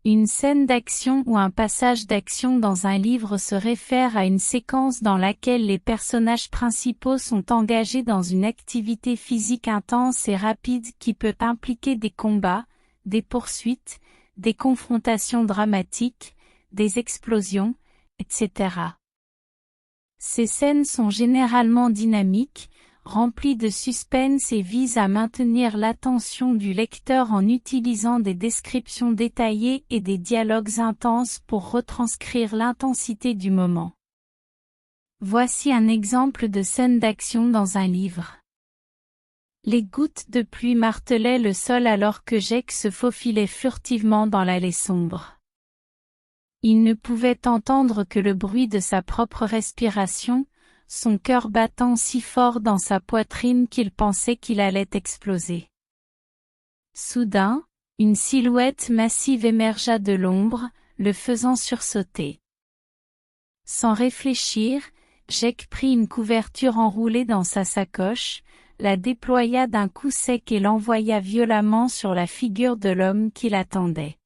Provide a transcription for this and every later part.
Une scène d'action ou un passage d'action dans un livre se réfère à une séquence dans laquelle les personnages principaux sont engagés dans une activité physique intense et rapide qui peut impliquer des combats, des poursuites, des confrontations dramatiques, des explosions, etc. Ces scènes sont généralement dynamiques, remplies de suspense et visent à maintenir l'attention du lecteur en utilisant des descriptions détaillées et des dialogues intenses pour retranscrire l'intensité du moment. Voici un exemple de scène d'action dans un livre. Les gouttes de pluie martelaient le sol alors que Jake se faufilait furtivement dans l'allée sombre. Il ne pouvait entendre que le bruit de sa propre respiration, son cœur battant si fort dans sa poitrine qu'il pensait qu'il allait exploser. Soudain, une silhouette massive émergea de l'ombre, le faisant sursauter. Sans réfléchir, Jake prit une couverture enroulée dans sa sacoche, la déploya d'un coup sec et l'envoya violemment sur la figure de l'homme qui l'attendait.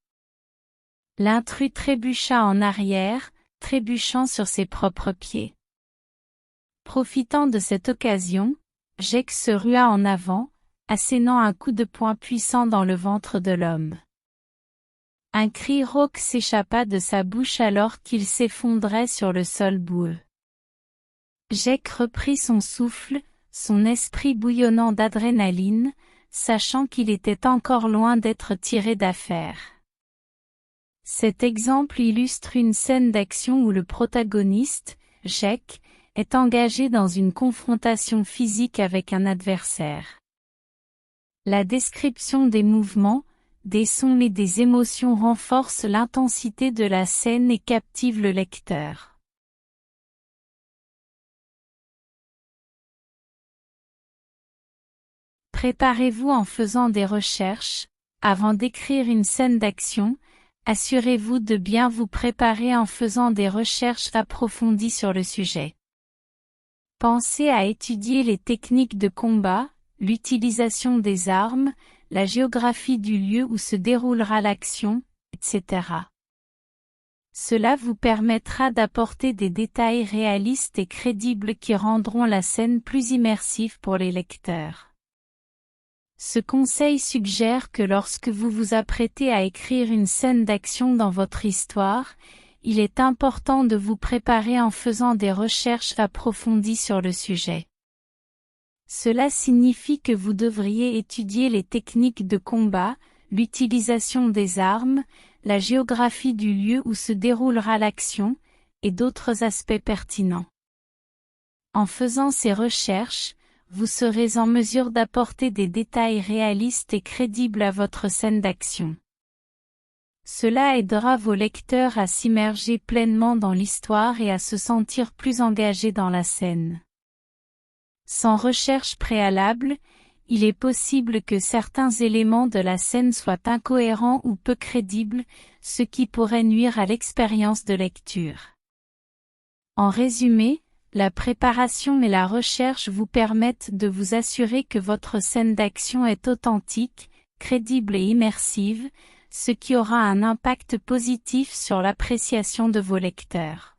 L'intrus trébucha en arrière, trébuchant sur ses propres pieds. Profitant de cette occasion, Jake se rua en avant, assénant un coup de poing puissant dans le ventre de l'homme. Un cri rauque s'échappa de sa bouche alors qu'il s'effondrait sur le sol boueux. Jake reprit son souffle, son esprit bouillonnant d'adrénaline, sachant qu'il était encore loin d'être tiré d'affaire. Cet exemple illustre une scène d'action où le protagoniste, Jake, est engagé dans une confrontation physique avec un adversaire. La description des mouvements, des sons et des émotions renforce l'intensité de la scène et captive le lecteur. Préparez-vous en faisant des recherches. Avant d'écrire une scène d'action, assurez-vous de bien vous préparer en faisant des recherches approfondies sur le sujet. Pensez à étudier les techniques de combat, l'utilisation des armes, la géographie du lieu où se déroulera l'action, etc. Cela vous permettra d'apporter des détails réalistes et crédibles qui rendront la scène plus immersive pour les lecteurs. Ce conseil suggère que lorsque vous vous apprêtez à écrire une scène d'action dans votre histoire, il est important de vous préparer en faisant des recherches approfondies sur le sujet. Cela signifie que vous devriez étudier les techniques de combat, l'utilisation des armes, la géographie du lieu où se déroulera l'action, et d'autres aspects pertinents. En faisant ces recherches, vous serez en mesure d'apporter des détails réalistes et crédibles à votre scène d'action. Cela aidera vos lecteurs à s'immerger pleinement dans l'histoire et à se sentir plus engagés dans la scène. Sans recherche préalable, il est possible que certains éléments de la scène soient incohérents ou peu crédibles, ce qui pourrait nuire à l'expérience de lecture. En résumé, la préparation et la recherche vous permettent de vous assurer que votre scène d'action est authentique, crédible et immersive, ce qui aura un impact positif sur l'appréciation de vos lecteurs.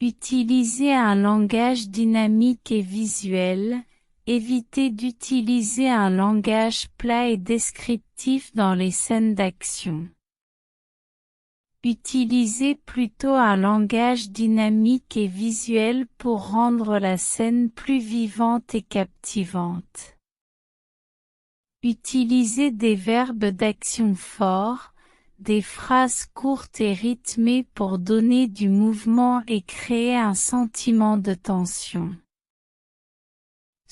Utilisez un langage dynamique et visuel. Évitez d'utiliser un langage plat et descriptif dans les scènes d'action. Utilisez plutôt un langage dynamique et visuel pour rendre la scène plus vivante et captivante. Utilisez des verbes d'action forts, des phrases courtes et rythmées pour donner du mouvement et créer un sentiment de tension.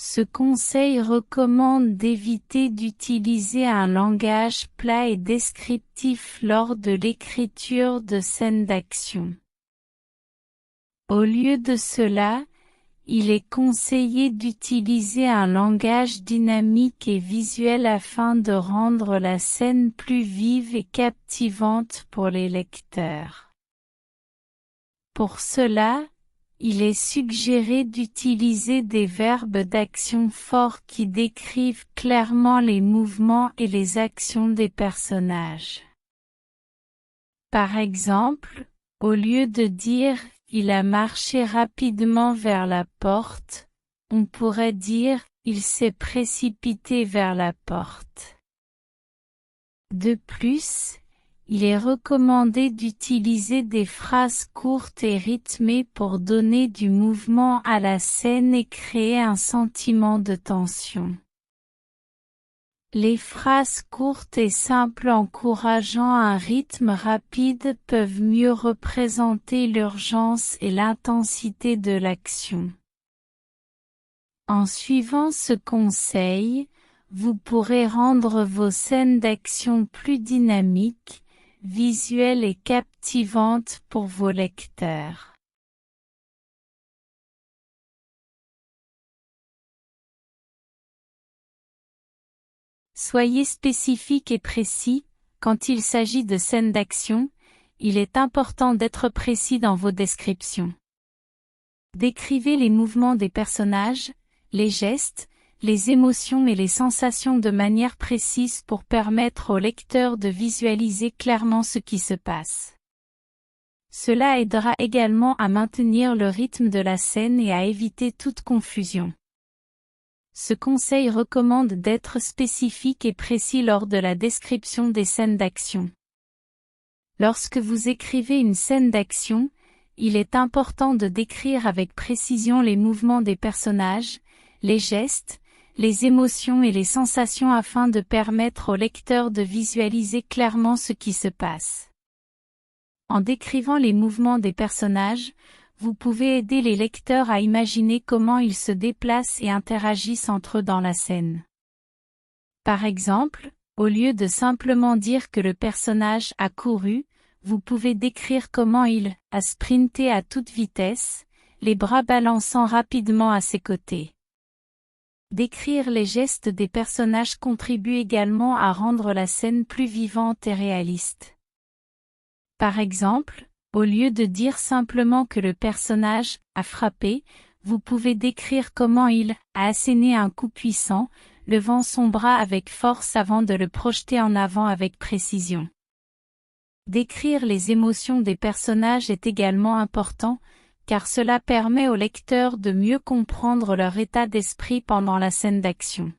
Ce conseil recommande d'éviter d'utiliser un langage plat et descriptif lors de l'écriture de scènes d'action. Au lieu de cela, il est conseillé d'utiliser un langage dynamique et visuel afin de rendre la scène plus vive et captivante pour les lecteurs. Pour cela, il est suggéré d'utiliser des verbes d'action forts qui décrivent clairement les mouvements et les actions des personnages. Par exemple, au lieu de dire « il a marché rapidement vers la porte », on pourrait dire « il s'est précipité vers la porte ». De plus, il est recommandé d'utiliser des phrases courtes et rythmées pour donner du mouvement à la scène et créer un sentiment de tension. Les phrases courtes et simples encourageant un rythme rapide peuvent mieux représenter l'urgence et l'intensité de l'action. En suivant ce conseil, vous pourrez rendre vos scènes d'action plus dynamiques, visuelles et captivantes pour vos lecteurs. Soyez spécifique et précis. Quand il s'agit de scènes d'action, il est important d'être précis dans vos descriptions. Décrivez les mouvements des personnages, les gestes, les émotions et les sensations de manière précise pour permettre au lecteur de visualiser clairement ce qui se passe. Cela aidera également à maintenir le rythme de la scène et à éviter toute confusion. Ce conseil recommande d'être spécifique et précis lors de la description des scènes d'action. Lorsque vous écrivez une scène d'action, il est important de décrire avec précision les mouvements des personnages, les gestes, les émotions et les sensations afin de permettre au lecteur de visualiser clairement ce qui se passe. En décrivant les mouvements des personnages, vous pouvez aider les lecteurs à imaginer comment ils se déplacent et interagissent entre eux dans la scène. Par exemple, au lieu de simplement dire que le personnage a couru, vous pouvez décrire comment il a sprinté à toute vitesse, les bras balançant rapidement à ses côtés. Décrire les gestes des personnages contribue également à rendre la scène plus vivante et réaliste. Par exemple, au lieu de dire simplement que le personnage a frappé, vous pouvez décrire comment il a asséné un coup puissant, levant son bras avec force avant de le projeter en avant avec précision. Décrire les émotions des personnages est également important, car cela permet au lecteur de mieux comprendre leur état d'esprit pendant la scène d'action.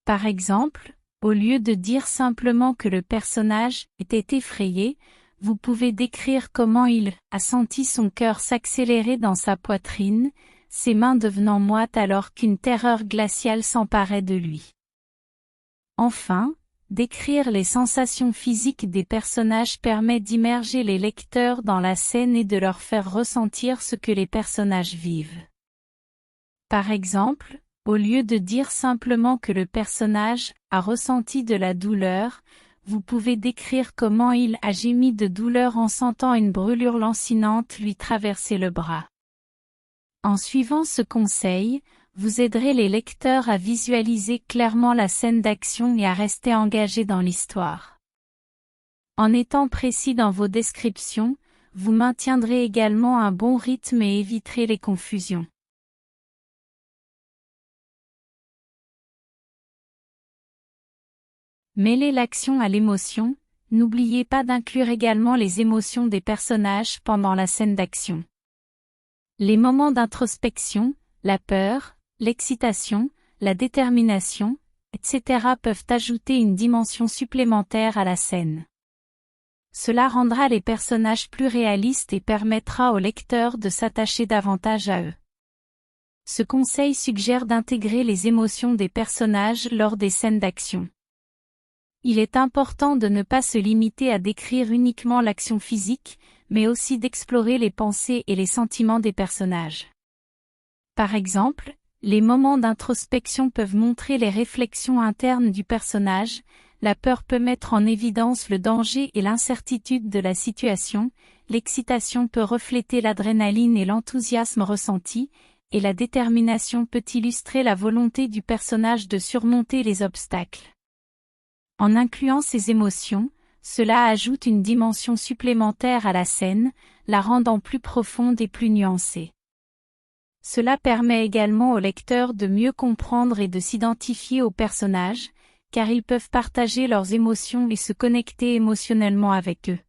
Par exemple, au lieu de dire simplement que le personnage était effrayé, vous pouvez décrire comment il a senti son cœur s'accélérer dans sa poitrine, ses mains devenant moites alors qu'une terreur glaciale s'emparait de lui. Enfin, décrire les sensations physiques des personnages permet d'immerger les lecteurs dans la scène et de leur faire ressentir ce que les personnages vivent. Par exemple, au lieu de dire simplement que le personnage a ressenti de la douleur, vous pouvez décrire comment il a gémi de douleur en sentant une brûlure lancinante lui traverser le bras. En suivant ce conseil, vous aiderez les lecteurs à visualiser clairement la scène d'action et à rester engagés dans l'histoire. En étant précis dans vos descriptions, vous maintiendrez également un bon rythme et éviterez les confusions. Mêlez l'action à l'émotion, n'oubliez pas d'inclure également les émotions des personnages pendant la scène d'action. Les moments d'introspection, la peur, l'excitation, la détermination, etc. peuvent ajouter une dimension supplémentaire à la scène. Cela rendra les personnages plus réalistes et permettra au lecteur de s'attacher davantage à eux. Ce conseil suggère d'intégrer les émotions des personnages lors des scènes d'action. Il est important de ne pas se limiter à décrire uniquement l'action physique, mais aussi d'explorer les pensées et les sentiments des personnages. Par exemple, les moments d'introspection peuvent montrer les réflexions internes du personnage, la peur peut mettre en évidence le danger et l'incertitude de la situation, l'excitation peut refléter l'adrénaline et l'enthousiasme ressenti, et la détermination peut illustrer la volonté du personnage de surmonter les obstacles. En incluant ces émotions, cela ajoute une dimension supplémentaire à la scène, la rendant plus profonde et plus nuancée. Cela permet également aux lecteurs de mieux comprendre et de s'identifier aux personnages, car ils peuvent partager leurs émotions et se connecter émotionnellement avec eux.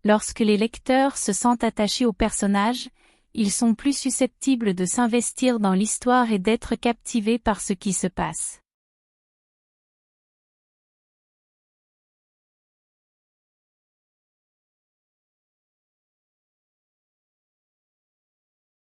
Lorsque les lecteurs se sentent attachés aux personnages, ils sont plus susceptibles de s'investir dans l'histoire et d'être captivés par ce qui se passe.